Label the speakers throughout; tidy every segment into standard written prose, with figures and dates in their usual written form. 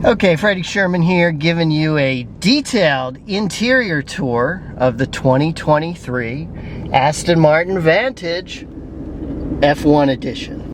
Speaker 1: Okay, Freddy Sherman here, giving you a detailed interior tour of the 2023 Aston Martin Vantage F1 Edition.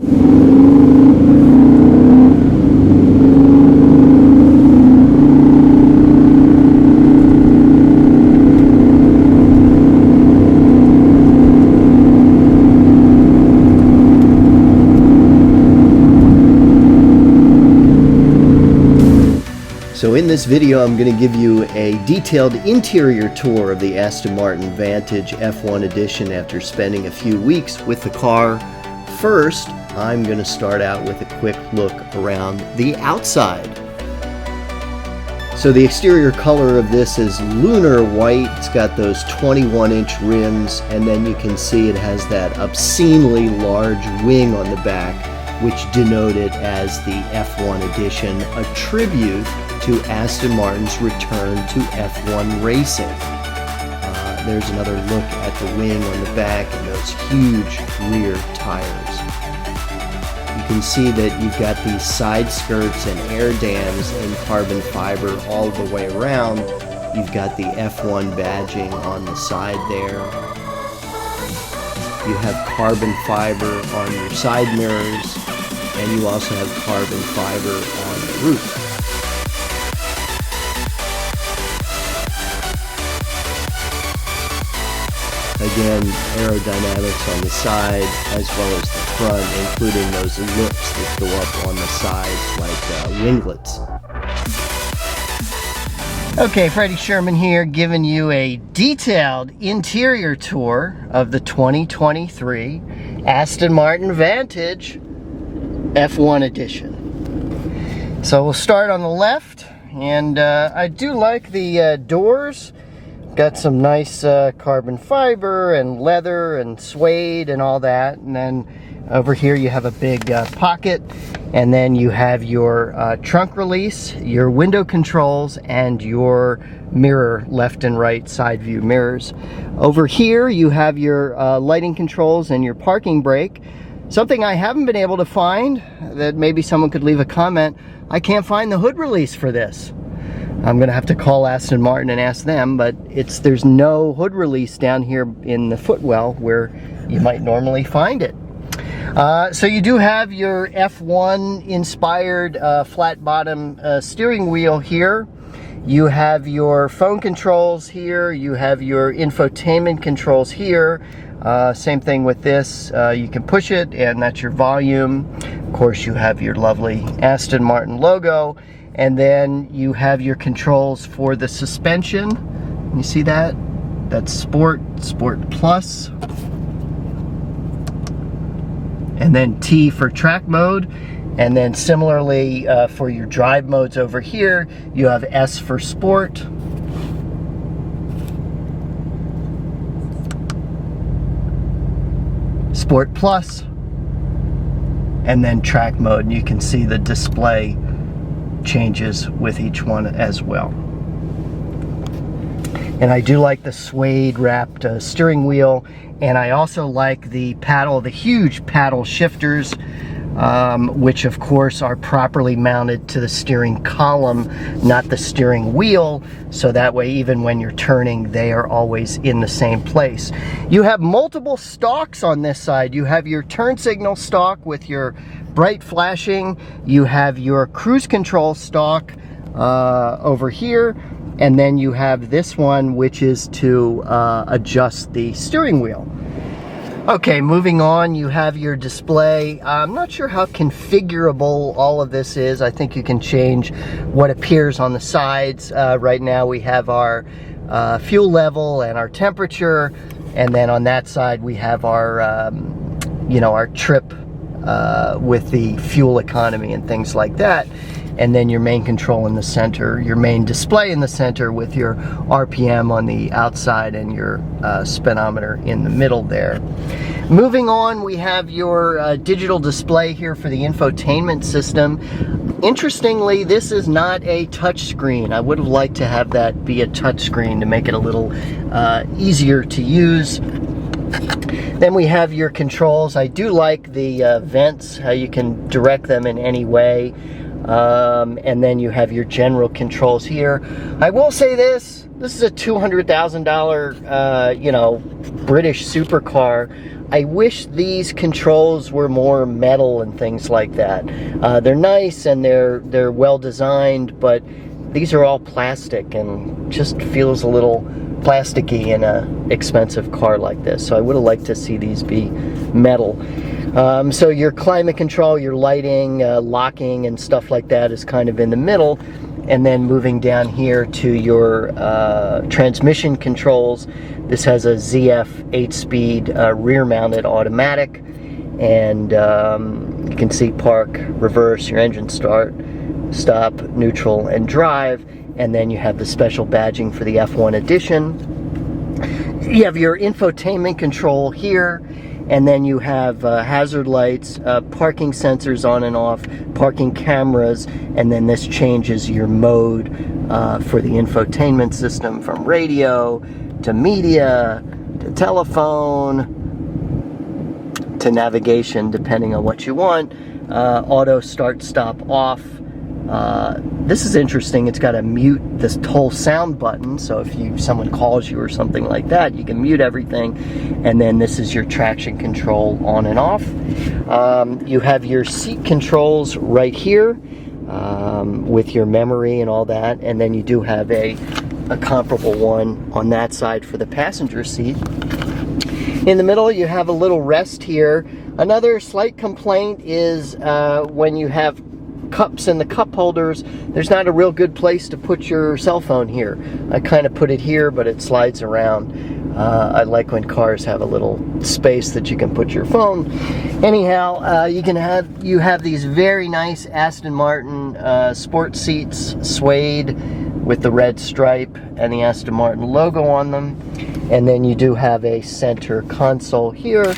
Speaker 1: So in this video, I'm going to give you a detailed interior tour of the Aston Martin Vantage F1 Edition after spending a few weeks with the car. First, I'm going to start out with a quick look around the outside. So the exterior color of this is lunar white. It's got those 21-inch rims, and then you can see it has that obscenely large wing on the back, which denote it as the F1 Edition, a tribute to Aston Martin's return to F1 racing. There's another look at the wing on the back and those huge rear tires. You can see that you've got these side skirts and air dams in carbon fiber all the way around. You've got the F1 badging on the side there. You have carbon fiber on your side mirrors, and you also have carbon fiber on the roof. Again, aerodynamics on the side as well as the front, including those lips that go up on the sides like winglets. Okay, Freddy Sherman here, giving you a detailed interior tour of the 2023 Aston Martin Vantage F1 Edition. So we'll start on the left, and I do like the doors. Got some nice carbon fiber and leather and suede and all that. And then over here you have a big pocket, and then you have your trunk release, your window controls, and your mirror, left and right side view mirrors. Over here you have your lighting controls and your parking brake. Something I haven't been able to find, that maybe someone could leave a comment, I can't find the hood release for this. I'm gonna have to call Aston Martin and ask them, but there's no hood release down here in the footwell where you might normally find it. So you do have your F1 inspired flat bottom steering wheel here. You have your phone controls here. You have your infotainment controls here. Same thing with this. You can push it, and that's your volume. Of course, you have your lovely Aston Martin logo. And then you have your controls for the suspension. You see that? That's Sport, Sport Plus. And then T for track mode. And then similarly for your drive modes over here, you have S for Sport. Sport Plus. And then track mode. And you can see the display changes with each one as well. And I do like the suede wrapped steering wheel, and I also like the paddle, the huge paddle shifters, which of course are properly mounted to the steering column, not the steering wheel, so that way even when you're turning they are always in the same place. You have multiple stalks on this side. You have your turn signal stalk with your bright flashing. You have your cruise control stalk over here, and then you have this one, which is to adjust the steering wheel. Okay, moving on, you have your display. I'm not sure how configurable all of this is. I think you can change what appears on the sides. Right now we have our fuel level and our temperature, and then on that side we have our our trip with the fuel economy and things like that. And then your main control in the center, your main display in the center with your RPM on the outside and your speedometer in the middle there. Moving on, we have your digital display here for the infotainment system. Interestingly, this is not a touch screen. I would have liked to have that be a touch screen to make it a little easier to use. Then we have your controls. I do like the vents, how you can direct them in any way. And then you have your general controls here. I will say this is a $200,000, you know, British supercar. I wish these controls were more metal and things like that. They're nice and they're well designed, but these are all plastic and just feels a little plasticky in a expensive car like this. So I would have liked to see these be metal. So your climate control, your lighting, locking and stuff like that is kind of in the middle. And then moving down here to your transmission controls, this has a ZF 8-speed rear-mounted automatic, and you can see park, reverse, your engine start, stop, neutral, and drive. And then you have the special badging for the F1 edition. You have your infotainment control here, and then you have hazard lights, parking sensors on and off, parking cameras, and then this changes your mode for the infotainment system from radio to media to telephone to navigation, depending on what you want. Auto start, stop, off. This is interesting. It's got a mute, this whole sound button, so if someone calls you or something like that, you can mute everything. And then this is your traction control on and off. You have your seat controls right here with your memory and all that, and then you do have a comparable one on that side for the passenger seat. In the middle you have a little rest here. Another slight complaint is when you have cups in the cup holders, there's not a real good place to put your cell phone here. I kind of put it here, but it slides around. I like when cars have a little space that you can put your phone. Anyhow, you have these very nice Aston Martin sport seats, suede, with the red stripe and the Aston Martin logo on them. And then you do have a center console here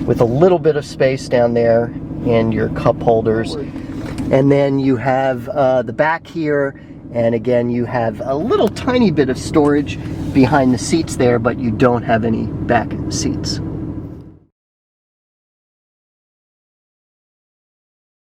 Speaker 1: with a little bit of space down there and your cup holders. And then you have the back here, and again you have a little tiny bit of storage behind the seats there, but you don't have any back seats.